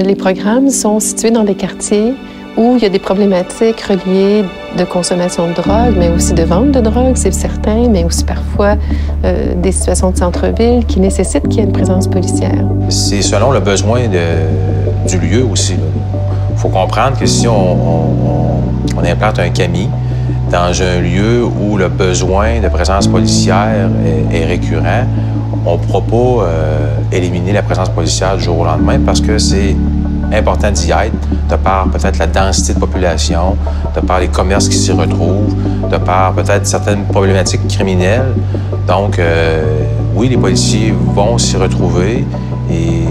Les programmes sont situés dans des quartiers où il y a des problématiques reliées de consommation de drogue, mais aussi de vente de drogue, c'est certain, mais aussi parfois des situations de centre-ville qui nécessitent qu'il y ait une présence policière. C'est selon le besoin du lieu aussi. Il faut comprendre que si on implante un CAMI dans un lieu où le besoin de présence policière est récurrent, on ne pourra pas éliminer la présence policière du jour au lendemain parce que c'est important d'y être, de par peut-être la densité de population, de par les commerces qui s'y retrouvent, de par peut-être certaines problématiques criminelles. Donc, oui, les policiers vont s'y retrouver et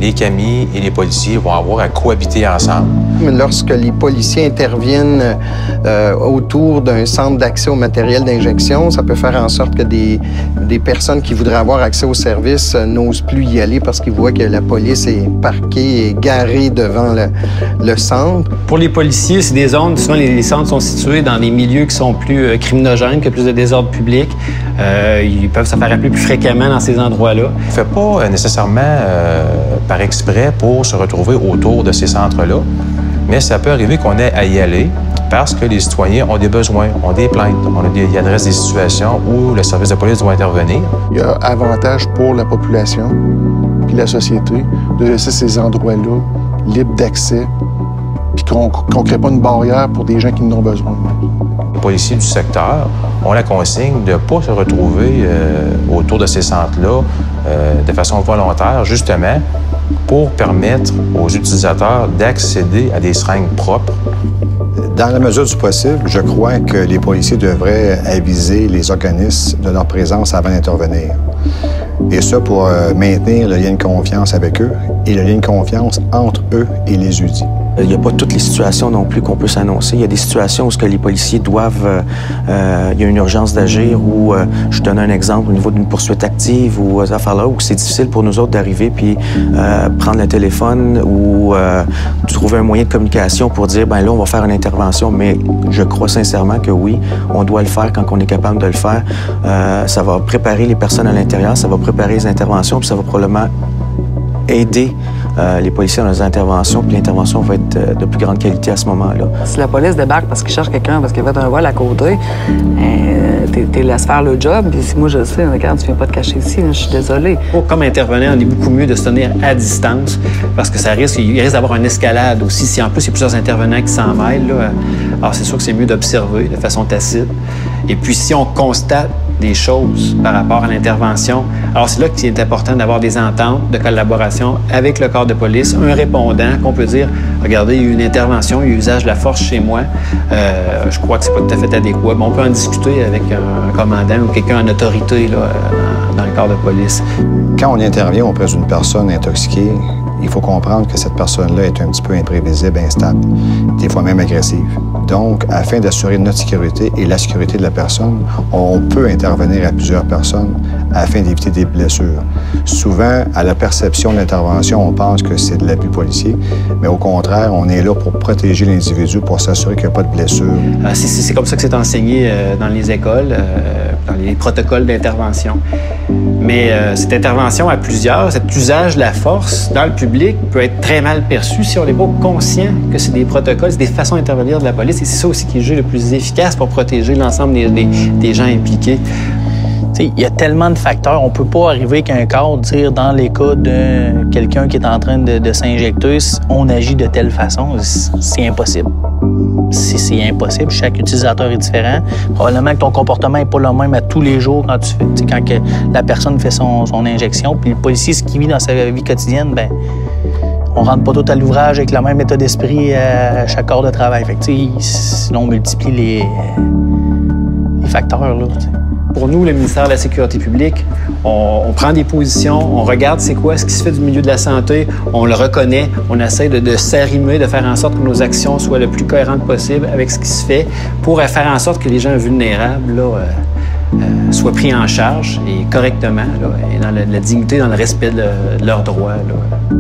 les CAMI et les policiers vont avoir à cohabiter ensemble. Lorsque les policiers interviennent autour d'un centre d'accès au matériel d'injection, ça peut faire en sorte que des personnes qui voudraient avoir accès au service n'osent plus y aller parce qu'ils voient que la police est parquée et garée devant le centre. Pour les policiers, c'est des zones, souvent les centres sont situés dans des milieux qui sont plus criminogènes, qui ont plus de désordre public. Ils peuvent se faire appeler plus fréquemment dans ces endroits-là. On ne fait pas nécessairement par exprès pour se retrouver autour de ces centres-là, mais ça peut arriver qu'on ait à y aller parce que les citoyens ont des besoins, ont des plaintes, ils adressent des situations où le service de police doit intervenir. Il y a avantage pour la population puis la société de laisser ces endroits-là libres d'accès puis qu'on ne crée pas une barrière pour des gens qui en ont besoin. Les policiers du secteur ont la consigne de ne pas se retrouver autour de ces centres-là de façon volontaire, justement, pour permettre aux utilisateurs d'accéder à des seringues propres. Dans la mesure du possible, je crois que les policiers devraient aviser les organismes de leur présence avant d'intervenir. Et ça pour maintenir le lien de confiance avec eux et le lien de confiance entre eux et les UDI. Il n'y a pas toutes les situations non plus qu'on peut s'annoncer. Il y a des situations où les policiers doivent... il y a une urgence d'agir ou, je donne un exemple, au niveau d'une poursuite active ou ces affaires-là, où c'est difficile pour nous autres d'arriver puis prendre le téléphone ou trouver un moyen de communication pour dire, ben là, on va faire une intervention. Mais je crois sincèrement que oui, on doit le faire quand on est capable de le faire. Ça va préparer les personnes à l'intérieur, ça va préparer les interventions, puis ça va probablement aider les policiers dans les interventions, puis l'intervention va être de plus grande qualité à ce moment-là. Si la police débarque parce qu'il cherche quelqu'un, parce qu'il a fait un vol à côté, t'es laisse faire le job, puis si moi je le sais, regarde, tu viens pas te cacher ici, là, je suis désolée. Comme intervenant, on est beaucoup mieux de se tenir à distance, parce que il risque d'avoir une escalade aussi. Si en plus il y a plusieurs intervenants qui s'en mêlent, là, alors c'est sûr que c'est mieux d'observer de façon tacite. Et puis si on constate des choses par rapport à l'intervention, alors c'est là qu'il est important d'avoir des ententes de collaboration avec le corps de police, un répondant qu'on peut dire, regardez, il y a eu une intervention, il y a eu usage de la force chez moi, je crois que c'est pas tout à fait adéquat, mais on peut en discuter avec un commandant ou quelqu'un en autorité là, dans le corps de police. Quand on intervient auprès d'une personne intoxiquée, il faut comprendre que cette personne-là est un petit peu imprévisible, instable, des fois même agressive. Donc, afin d'assurer notre sécurité et la sécurité de la personne, on peut intervenir à plusieurs personnes afin d'éviter des blessures. Souvent, à la perception de l'intervention, on pense que c'est de l'abus policier, mais au contraire, on est là pour protéger l'individu, pour s'assurer qu'il n'y a pas de blessure. C'est comme ça que c'est enseigné dans les écoles, dans les protocoles d'intervention. Mais cette intervention à plusieurs, cet usage de la force dans le public peut être très mal perçu si on n'est pas conscient que c'est des protocoles, c'est des façons d'intervenir de la police. Et c'est ça aussi qui est le jeu le plus efficace pour protéger l'ensemble des gens impliqués. Il y a tellement de facteurs. On ne peut pas arriver qu'un cadre dire dans les cas de quelqu'un qui est en train de s'injecter, on agit de telle façon. C'est impossible. C'est impossible. Chaque utilisateur est différent. Probablement que ton comportement n'est pas le même à tous les jours quand que la personne fait son injection. Puis le policier, ce qu'il vit dans sa vie quotidienne, ben on rentre pas tout à l'ouvrage avec le même état d'esprit à chaque heure de travail. Fait que, sinon, on multiplie les facteurs. Là, pour nous, le ministère de la Sécurité publique, on prend des positions, on regarde c'est quoi ce qui se fait du milieu de la santé, on le reconnaît, on essaie de s'arrimer, de faire en sorte que nos actions soient le plus cohérentes possible avec ce qui se fait pour faire en sorte que les gens vulnérables là, soient pris en charge et correctement, là, et dans la dignité, dans le respect de leurs droits. Là.